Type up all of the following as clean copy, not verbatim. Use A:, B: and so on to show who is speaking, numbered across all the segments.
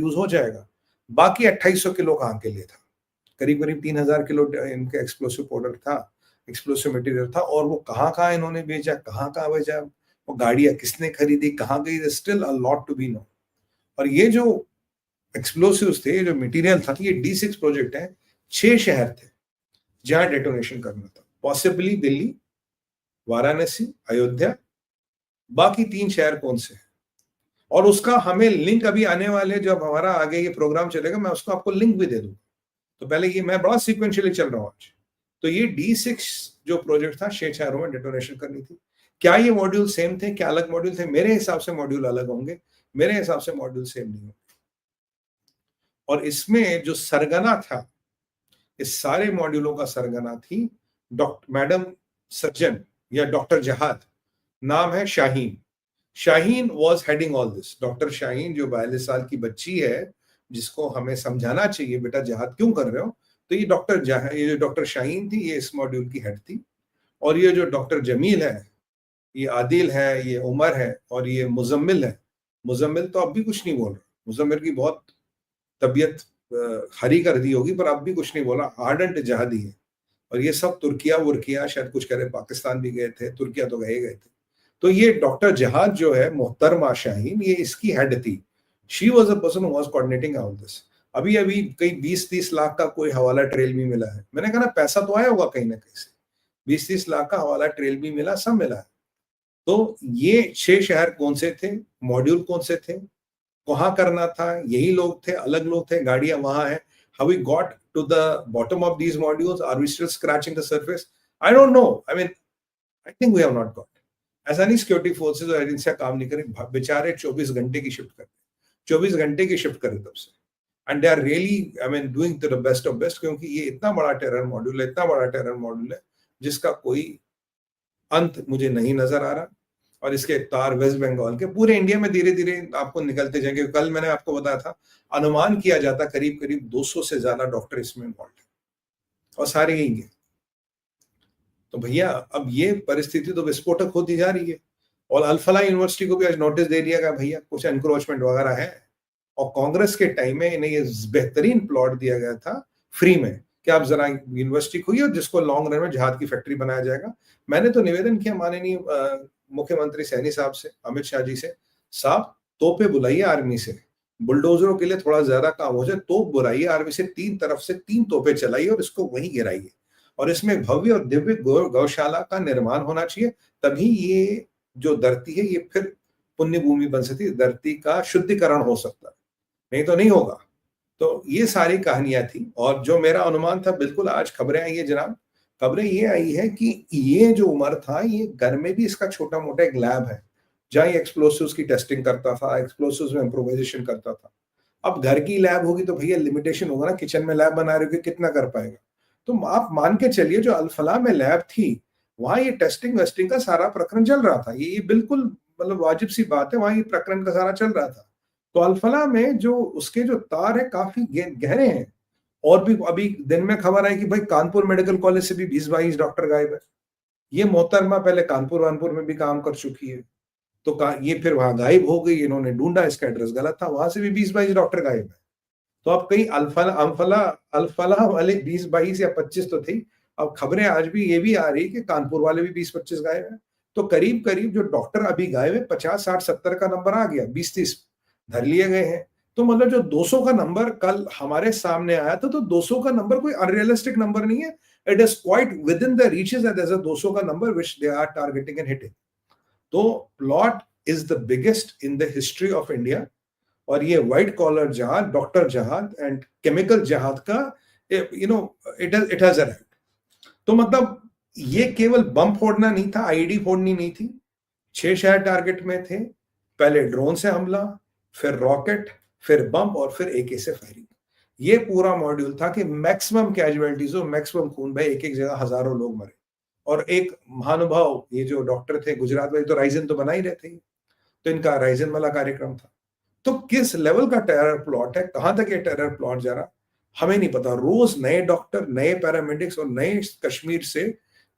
A: Use हो जाएगा। बाकी 2800 किलो कहाँ के लिए था? करीब करीब 3000 किलो इनका एक्सप्लोसिव पाउडर था, एक्सप्लोसिव मटेरियल था, और वो कहाँ कहाँ इन्होंने भेजा, कहाँ कहाँ भेजा, वो गाड़ियां किसने खरीदी, कहाँ गई, still a lot to be known. और ये जो एक्सप्लोसिव्स थे, जो मटेरियल था, ये D6 प्रोजेक्ट है। 6 शहर थे जहां डेटोनेशन करना था, पॉसिबली दिल्ली, वाराणसी, अयोध्या, बाकी 3 शहर कौन से हैं? और उसका हमें लिंक अभी आने वाले, जब हमारा आगे ये प्रोग्राम चलेगा, मैं उसको आपको लिंक भी दे दूंगा। तो पहले ये, मैं बड़ा सीक्वेंशियली चल रहा हूं आज। तो ये D6 जो प्रोजेक्ट था, 6 शहरों में डेटोनेशन करनी थी। क्या ये मॉड्यूल सेम थे, क्या अलग मॉड्यूल थे? मेरे हिसाब से मॉड्यूल अलग होंगे, मेरे हिसाब से मॉड्यूल सेम नहीं होंगे। और इसमें जो सरगना था, इस सारे मॉड्यूलों का सरगना थी डॉक्टर मैडम सज्जन या डॉक्टर जहाद, नाम है Shaheen. Shaheen was heading all this. Doctor Shaheen जो 42 साल की बच्ची है, जिसको हमें समझाना चाहिए बेटा जहाद क्यों कर रहे हो, तो ये जो डॉक्टर शाहीन थी, ये इस मॉड्यूल की हेड थी। और ये जो डॉक्टर जमील है, ये आदिल है, ये उमर है, और ये मुजम्मिल है। मुजम्मिल तो अब भी कुछ नहीं बोल रहा, मुजम्मिल की बहुत तबीयत हरी कर दी होगी, पर अब भी कुछ नहीं बोला, आर्डेंट जहादी है। और ये सब तुर्किया वुर्किया, शायद कुछ कह रहे पाकिस्तान भी गए थे, तुर्किया तो गए थे। तो ये डॉक्टर जहाद जो है, मोहतरमा शाहीन, ये इसकी हेड थी। She was a person who was coordinating all this. अभी अभी कई 20-30 लाख का कोई हवाला ट्रेल भी मिला है। मैंने कहा ना, पैसा तो आया होगा कहीं ना कहीं से। 20-30 लाख का हवाला ट्रेल भी मिला, सब मिला है। तो ये 6 शहर कौन से थे, मॉड्यूल कौन से थे, कहाँ करना था, यही लोग थे, अलग लोग थे, गाड़ियां वहां है। Have we got to the bottom of these modules? Are we still scratching the surface? I don't know. I mean, I think we have not got. ऐसा नहीं सिक्योरिटी फोर्सेज और एजेंसियां काम नहीं करें, बेचारे 24 घंटे की शिफ्ट करते, 24 घंटे की शिफ्ट करें तब से। And they are really, I mean, doing to the best of best, क्योंकि ये इतना बड़ा टेरर मॉड्यूल है, इतना बड़ा टेरर मॉड्यूल है, जिसका कोई अंत मुझे नहीं नजर आ रहा। और इसके तार वेस्ट बंगाल के पूरे इंडिया में धीरे धीरे आपको निकलते जाएंगे। कल मैंने आपको बताया था, अनुमान किया जाता करीब करीब 200 से ज्यादा डॉक्टर इसमें इन्वॉल्व है, और सारे यही हैं। तो भैया, अब ये परिस्थिति तो विस्फोटक होती जा रही है। और अल-फलाह यूनिवर्सिटी को भी आज नोटिस दे दिया गया, भैया कुछ एनक्रोचमेंट वगैरह है। और कांग्रेस के टाइम में इन्हें ये बेहतरीन प्लॉट दिया गया था फ्री में, कि आप जरा यूनिवर्सिटी खोलिए और जिसको लॉन्ग रन में जहाद की फैक्ट्री बनाया जाएगा। मैंने तो निवेदन किया माननीय मुख्यमंत्री सैनी साहब से, अमित शाह जी से, साहब तोपे बुलाइए आर्मी से, बुलडोजरों के लिए थोड़ा ज्यादा काम हो जाए, तोप बुलाइए आर्मी से, 3 तरफ से 3 तोपे चलाइए और इसको वहीं गिराइए। और इसमें भव्य और दिव्य गौशाला का निर्माण होना चाहिए, तभी ये जो धरती है, ये फिर पुण्य भूमि बन सकती है, धरती का शुद्धिकरण हो सकता है, नहीं तो नहीं होगा। तो ये सारी कहानियां थी। और जो मेरा अनुमान था, बिल्कुल आज खबरें आई है जनाब, खबरें ये आई है कि ये जो उमर था, ये घर में भी इसका छोटा मोटा एक लैब है, जहां ये एक्सप्लोसिव्स की टेस्टिंग करता था, एक्सप्लोसिव्स में इम्प्रोवाइजेशन करता था। अब घर की लैब होगी तो भैया लिमिटेशन होगा ना, किचन में लैब बना रहे हो कि कितना कर पाएगा। तो आप मान के चलिए, जो अल-फलाह में लैब थी, वहां ये टेस्टिंग वेस्टिंग का सारा प्रकरण चल रहा था। ये बिल्कुल मतलब वाजिब सी बात है, वहां ये प्रकरण का सारा चल रहा था। तो अल-फलाह में जो उसके जो तार है, काफी गहरे हैं। और भी अभी दिन में खबर आई कि भाई कानपुर मेडिकल कॉलेज से भी 20-22 डॉक्टर गायब है। ये मोहतरमा पहले कानपुर वानपुर में भी काम कर चुकी है, तो ये फिर वहां गायब हो गई, इन्होंने ढूंढा, इसका एड्रेस गलत था, वहां से भी 20-22 डॉक्टर गायब है। तो अब कहीं अल-फलाह वाले 20-22 या 25 तो थी, अब खबरें आज भी ये भी आ रही कि कानपुर वाले भी 20-25 गायब है। तो करीब करीब जो डॉक्टर अभी गायब है, 50, 60, 70 का नंबर आ गया, 20-30 धर लिए गए हैं। तो मतलब जो 200 का नंबर कल हमारे सामने आया था, तो 200 का नंबर कोई अनरियलिस्टिक नंबर नहीं है। It is quite within the reaches and there is a 200 का number which they are targeting and hitting. तो plot is the biggest in the history of India. और ये व्हाइट कॉलर जहाद, doctor जहाद and chemical जहाद का, it has arrived. तो मतलब ये केवल बम फोड़ना नहीं था, आईडी फोड़नी नहीं थी। 6 शहर टारगेट में थे, पहले ड्रोन से हमला, फिर रॉकेट, फिर बम, और फिर एके से फायरिंग। ये पूरा मॉड्यूल था कि मैक्सिमम कैजुअलिटीज हो, मैक्सिमम खून बहे, एक एक जगह हजारों लोग मरे। और एक महानुभाव, ये जो डॉक्टर थे गुजरात में, तो राइजन तो बना ही रहे थे, तो इनका राइजन वाला कार्यक्रम था। तो किस लेवल का टेरर प्लॉट है, कहां तक ये टेरर प्लॉट जा रहा, हमें नहीं पता। रोज नए डॉक्टर, नए पैरामेडिक्स और नए कश्मीर से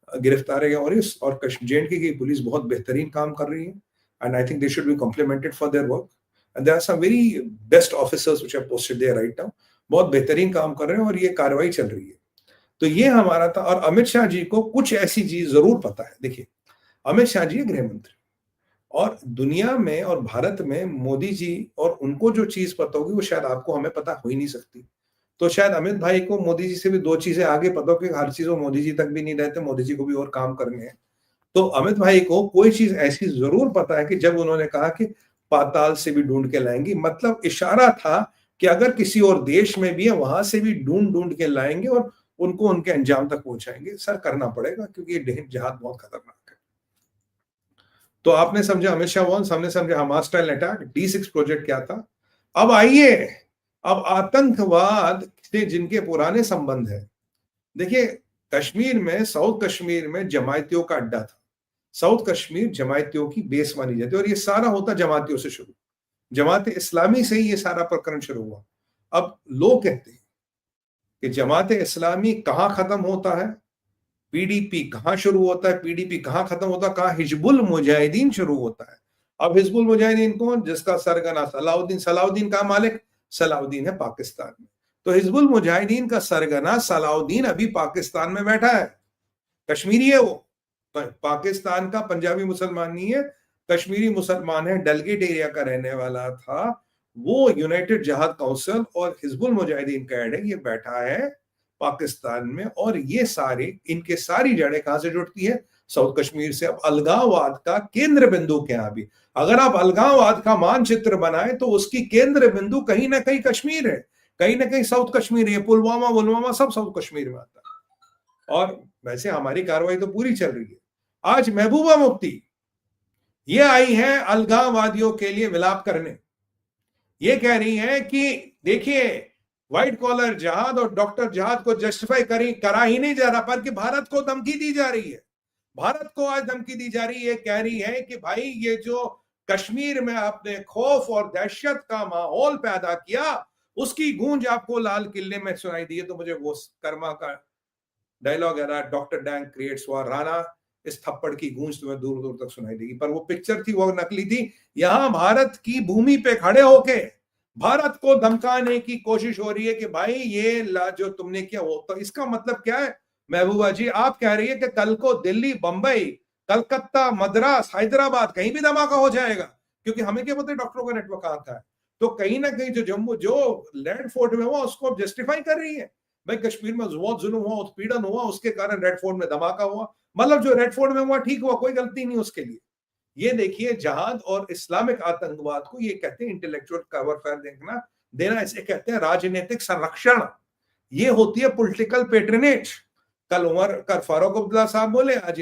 A: गिरफ्तार है। और J&K की पुलिस बहुत बेहतरीन काम कर रही है, and I think they should be complimented for their work. And there are some very best officers which are posted there right now, बहुत बेहतरीन काम कर रहे हैं और ये कार्रवाई चल रही है। तो ये हमारा था। और अमित शाह जी को कुछ ऐसी चीज जरूर पता है। देखिए, अमित शाह जी गृह मंत्री, और दुनिया में और भारत में मोदी जी, और उनको जो चीज पता होगी वो शायद आपको हमें पता हो ही नहीं सकती। तो शायद अमित भाई को मोदी जी से भी दो चीजें आगे पता हो कि हर चीज वो मोदी जी तक भी नहीं रहते, मोदी जी को भी और काम करने हैं। तो अमित भाई को कोई चीज ऐसी जरूर पता है कि जब उन्होंने कहा कि पाताल से भी ढूंढ के लाएंगे, मतलब इशारा था कि अगर किसी और देश में भी है वहां से भी ढूंढ ढूंढ के लाएंगे और उनको उनके अंजाम तक पहुंचाएंगे। सर करना पड़ेगा क्योंकि ये जहाद बहुत खतरनाक है। तो आपने समझा अमित शाह वॉन्स, हमने समझा Hamas style attack. D6 project क्या था। अब आइए, अब आतंकवाद से जिनके पुराने संबंध है। देखिए, कश्मीर में, साउथ कश्मीर में जमायतियों का अड्डा था। साउथ कश्मीर जमायतियों की बेस मानी जाती है और ये सारा होता जमातियों से शुरू, जमात इस्लामी से ही ये सारा प्रकरण शुरू हुआ। अब लोग कहते हैं कि जमात इस्लामी कहां खत्म होता है, पीडीपी कहां शुरू होता है, पीडीपी कहां खत्म होता है, कहां हिजबुल मुजाहिदीन शुरू होता है। अब हिजबुल मुजाहिदीन कौन, जिसका सरगना सलाउद्दीन, सलाउद्दीन का मालिक सलाउद्दीन है पाकिस्तान में। तो हिजबुल मुजाहिदीन का सरगना सलाउद्दीन अभी पाकिस्तान में बैठा है, कश्मीरी है वो, पाकिस्तान का पंजाबी मुसलमान नहीं है, कश्मीरी मुसलमान है, डलगेट एरिया का रहने वाला था। वो यूनाइटेड जिहाद काउंसिल और हिजबुल मुजाहिदीन का हेड है, ये बैठा है पाकिस्तान में। और ये सारे, इनके सारी जड़ें कहां से जुड़ती है, साउथ कश्मीर से। अब अलगाववाद का केंद्र बिंदु क्या है। अभी अगर आप अलगाववाद का मानचित्र बनाए तो उसकी केंद्र बिंदु कहीं ना कहीं कश्मीर है, कहीं ना कहीं साउथ कश्मीर है। पुलवामा वुलवामा सब साउथ कश्मीर में आता है। और वैसे हमारी कार्रवाई तो पूरी चल रही है। आज महबूबा मुफ्ती ये आई है अलगाववादियों के लिए विलाप करने। ये कह रही है कि देखिए, व्हाइट कॉलर जहाद और डॉक्टर जहाद को जस्टिफाई करा ही नहीं जा रहा, बल्कि भारत को धमकी दी जा रही है। भारत को आज धमकी दी जा रही है, कह रही है कि भाई ये जो कश्मीर में आपने खौफ और दहशत का माहौल पैदा किया, उसकी गूंज आपको लाल किले में सुनाई दी है। तो मुझे वो कर्मा का डायलॉग है ना, doctor dang creates war, Rana इस थप्पड़ की गूंज तुम्हें दूर दूर तक सुनाई देगी। पर वो पिक्चर थी, वो नकली थी। यहां भारत की भूमि पे खड़े होके भारत को धमकाने की कोशिश हो रही है कि भाई ये जो तुमने किया वो, तो इसका मतलब क्या है महबूबा जी, आप कह रही है कि कल को दिल्ली, बंबई, कलकत्ता, मद्रास, हैदराबाद कहीं भी धमाका हो जाएगा, क्योंकि हमें क्या पता है डॉक्टरों का नेटवर्क कहां का है। तो कहीं ना कहीं जो जम्मू, जो लैंड फोर्ट में हुआ उसको जस्टिफाई कर रही है। भाई कश्मीर में बहुत जुल्म हुआ, उत्पीड़न हुआ, उसके कारण रेड फोर्ट में धमाका हुआ, मतलब जो रेड फोर्ट में हुआ ठीक हुआ, कोई गलती नहीं उसके लिए। ये देखिए, जहाद और इस्लामिक आतंकवाद को ये कहते हैं इंटेलेक्चुअल कवर फायर देखना देना, इसे कहते हैं राजनीतिक संरक्षण। ये होती है पॉलिटिकल पेट्रनेज। कल फारूक अब्दुल्ला साहब बोले, आज